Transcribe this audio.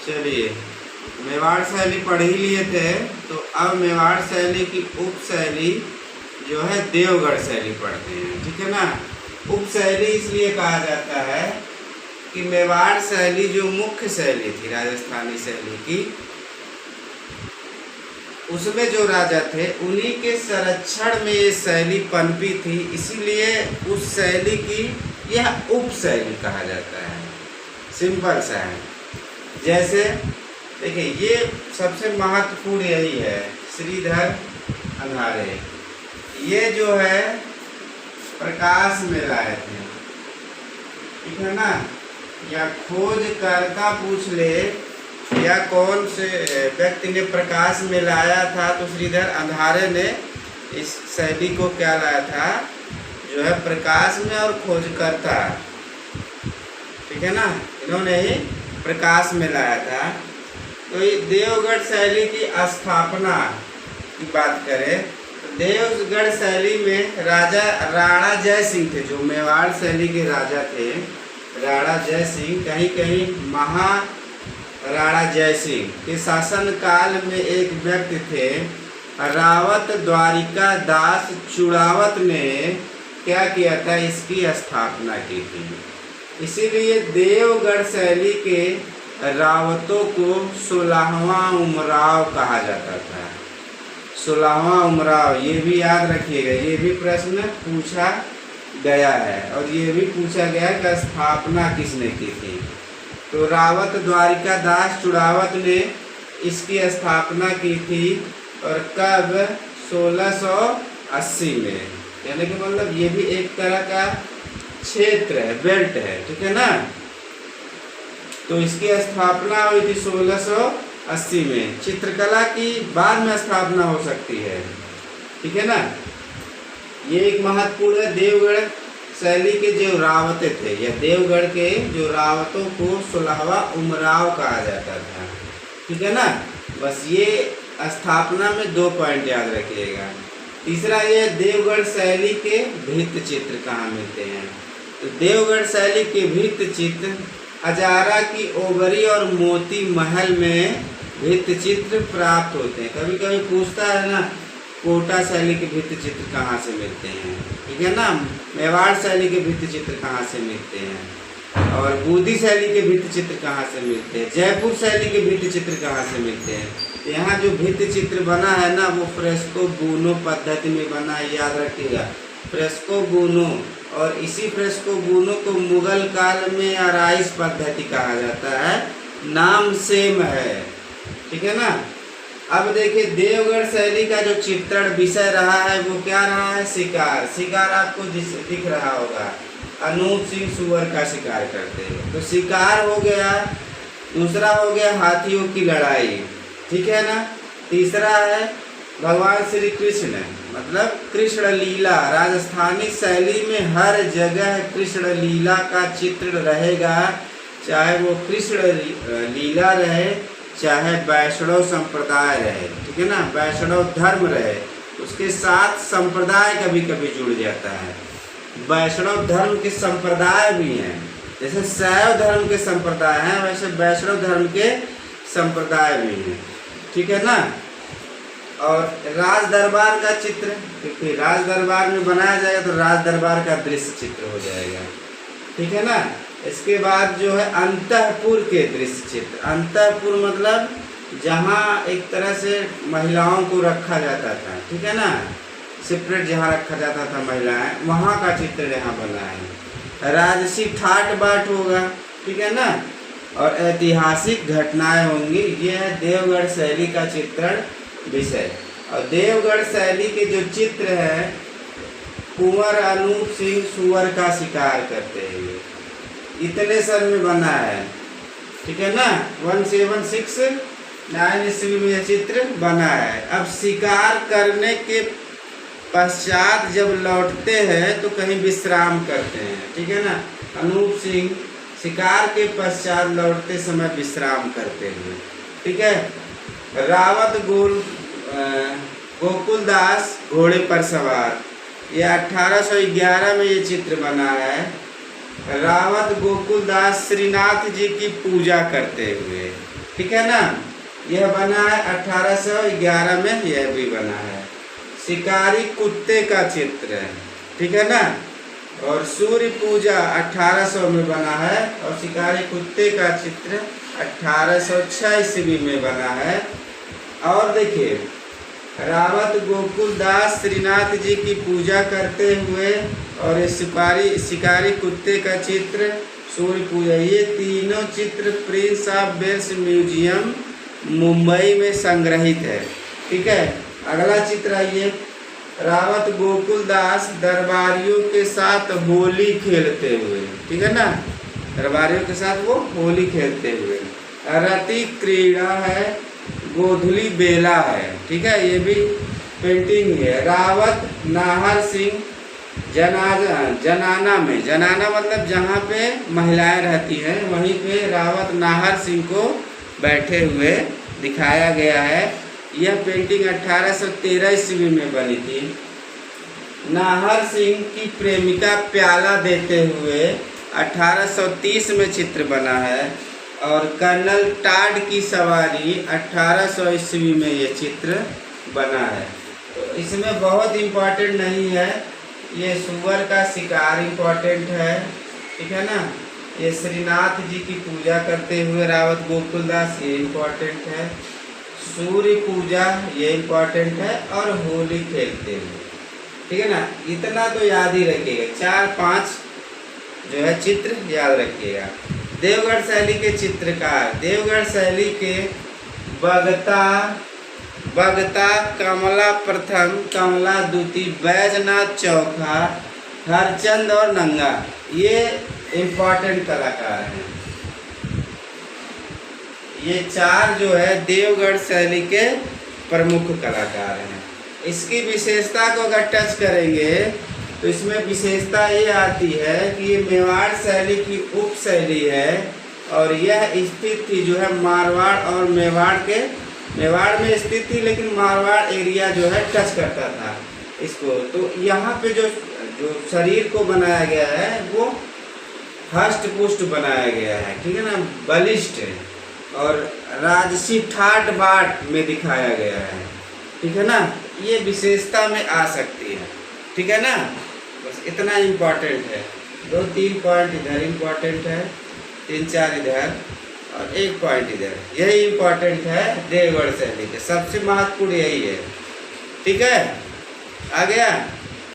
चलिए, मेवाड़ शैली पढ़ ही लिए थे, तो अब मेवाड़ शैली की उप शैली जो है देवगढ़ शैली पढ़ते हैं। ठीक है ना। उप शैली इसलिए कहा जाता है कि मेवाड़ शैली जो मुख्य शैली थी राजस्थानी शैली की, उसमें जो राजा थे उन्हीं के संरक्षण में ये शैली पनपी थी, इसीलिए उस शैली की यह उप शैली कहा जाता है। सिंपल सा है। जैसे देखिए, ये सबसे महत्वपूर्ण यही है, श्रीधर अंधारे ये जो है प्रकाश में लाए थे। ठीक है ना। या खोज करता पूछ ले या कौन से व्यक्ति ने प्रकाश में लाया था, तो श्रीधर अंधारे ने इस शैली को क्या लाया था, जो है प्रकाश में और खोजकर्ता। ठीक है ना, इन्होंने ही प्रकाश में लाया था। तो ये देवगढ़ शैली की स्थापना की बात करें तो देवगढ़ शैली में राजा राणा जय सिंह थे, जो मेवाड़ शैली के राजा थे। राणा जय सिंह, कहीं कहीं महाराणा जय सिंह के शासन काल में एक व्यक्ति थे, रावत द्वारिका दास चुड़ावत ने क्या किया था, इसकी स्थापना की थी। इसीलिए देवगढ़ शैली के रावतों को 16वां उमराव कहा जाता था। 16वां उमराव, ये भी याद रखिएगा, ये भी प्रश्न पूछा गया है और ये भी पूछा गया कि स्थापना किसने की थी। तो रावत द्वारिका दास चुड़ावत ने इसकी स्थापना की थी, और कब, 1680 में। यानी कि मतलब ये भी एक तरह का क्षेत्र है, बेल्ट है। ठीक है ना। तो इसकी स्थापना हुई थी 1680 में। चित्रकला की बाद में स्थापना हो सकती है। ठीक है ना। ये एक महत्वपूर्ण है। देवगढ़ शैली के जो रावते थे, या देवगढ़ के जो रावतों को 16वां उमराव कहा जाता था। ठीक है ना। बस ये स्थापना में 2 पॉइंट याद रखिएगा। तीसरा ये देवगढ़ शैली के भित्त चित्र कहाँ मिलते हैं। तो देवगढ़ शैली के भित्त चित्र हजारा की ओबरी और मोती महल में भित्त चित्र प्राप्त होते हैं। कभी कभी पूछता है ना, कोटा शैली के भित्त चित्र कहाँ से मिलते हैं। ठीक है ना। मेवाड़ शैली के भित्त चित्र कहाँ से मिलते हैं, और बूंदी शैली के भित्त चित्र कहाँ से मिलते हैं, जयपुर शैली के भित्त चित्र कहाँ से मिलते हैं। यहाँ जो भित्त चित्र बना है ना, वो फ्रेस्को बूनो पद्धति में बना है, याद रखिएगा, फ्रेस्को बूनो। और इसी फ्रेस्को बूनो को मुगल काल में आराइश पद्धति कहा जाता है, नाम सेम है। ठीक है ना। अब देखिए, देवगढ़ शैली का जो चित्रण विषय रहा है वो क्या रहा है, शिकार। शिकार आपको दिख रहा होगा, अनूप सिंह सुअर का शिकार करते हैं, तो शिकार हो गया। दूसरा हो गया हाथियों की लड़ाई। ठीक है ना। तीसरा है भगवान श्री कृष्ण, मतलब कृष्ण लीला। राजस्थानी शैली में हर जगह कृष्ण लीला का चित्र रहेगा, चाहे वो कृष्ण लीला रहे, चाहे वैष्णव संप्रदाय रहे। ठीक है ना। वैष्णव धर्म रहे, उसके साथ संप्रदाय कभी कभी जुड़ जाता है। वैष्णव धर्म के संप्रदाय भी हैं, जैसे शैव धर्म के संप्रदाय हैं, वैसे वैष्णव धर्म के संप्रदाय भी हैं। ठीक है ना। और राज दरबार का चित्र, क्योंकि राज दरबार में बनाया जाएगा तो राज दरबार का दृश्य चित्र हो जाएगा। ठीक है ना। इसके बाद जो है अंतःपुर के दृश्य चित्र। अंतःपुर मतलब जहाँ एक तरह से महिलाओं को रखा जाता था। ठीक है ना। सेपरेट जहाँ रखा जाता था महिलाएं, वहाँ का चित्र यहाँ बना है। राजसी ठाट बाट होगा। ठीक है ना। और ऐतिहासिक घटनाएं होंगी। ये है देवगढ़ शैली का चित्रण विषय। और देवगढ़ शैली के जो चित्र है, कुंवर अनूप सिंह सुअर का शिकार करते हैं, इतने सन में बना है। ठीक है ना। 1769 ईस्वी में यह चित्र बना है। अब शिकार करने के पश्चात जब लौटते हैं तो कहीं विश्राम करते हैं। ठीक है ना। अनूप सिंह शिकार के पश्चात लौटते समय विश्राम करते हैं। ठीक है। रावत गोकुलदास घोड़े पर सवार, यह 1811 में ये चित्र बना है। रावत गोकुलदास श्रीनाथ जी की पूजा करते हुए। ठीक है ना। यह बना है 1811 में, यह भी बना है। शिकारी कुत्ते का चित्र है, ठीक है ना। और सूर्य पूजा 1800 में बना है और शिकारी कुत्ते का चित्र 1806 ईस्वी में बना है। और देखिए रावत गोकुलदास श्रीनाथ जी की पूजा करते हुए और ये शिकारी कुत्ते का चित्र सूर्य पूजा, ये तीनों चित्र Prince of Wales museum Mumbai में संग्रहित है, ठीक है। अगला चित्र आइए, रावत गोकुलदास दरबारियों के साथ होली खेलते हुए, ठीक है ना। दरबारियों के साथ वो होली खेलते हुए। रति क्रीड़ा है, गोधुली बेला है, ठीक है, ये भी पेंटिंग है। रावत नाहर सिंह जनाना में, जनाना मतलब जहाँ पे महिलाएं रहती हैं वहीं पे रावत नाहर सिंह को बैठे हुए दिखाया गया है। यह पेंटिंग 1813 ईस्वी में बनी थी। नाहर सिंह की प्रेमिका प्याला देते हुए 1830 में चित्र बना है। और कर्नल टाड की सवारी 1800 ईस्वी में ये चित्र बना है। तो इसमें बहुत इम्पोर्टेंट नहीं है, ये सुअर का शिकार इम्पोर्टेंट है, ठीक है ना। ये श्रीनाथ जी की पूजा करते हुए रावत गोकुलदास, ये इम्पोर्टेंट है। सूर्य पूजा ये इम्पोर्टेंट है और होली खेलते हुए, ठीक है ना। इतना तो याद ही रखिएगा, 4-5 जो है चित्र याद रखिएगा। देवगढ़ शैली के चित्रकार, देवगढ़ शैली के बगता कमला प्रथम, कमला द्वितीय, बैजनाथ चौथा, हरचंद और नंगा, ये इम्पोर्टेंट कलाकार हैं। ये 4 जो है देवगढ़ शैली के प्रमुख कलाकार हैं। इसकी विशेषता को अगर टच करेंगे तो इसमें विशेषता ये आती है कि ये मेवाड़ शैली की उप शैली है और यह स्थित थी जो है मारवाड़ और मेवाड़ में स्थित थी, लेकिन मारवाड़ एरिया जो है टच करता था इसको। तो यहाँ पे जो शरीर को बनाया गया है वो हष्ट पुष्ट बनाया गया है, ठीक है ना, बलिष्ठ और राजसी ठाट बाट में दिखाया गया है, ठीक है ना। ये विशेषता में आ सकती है, ठीक है ना। बस इतना इम्पोर्टेंट है। 2-3 पॉइंट इधर इम्पोर्टेंट है, 3-4 इधर और 1 पॉइंट इधर, यही इम्पोर्टेंट है देवगढ़ शैली के, सबसे महत्वपूर्ण यही है, ठीक है। आ गया।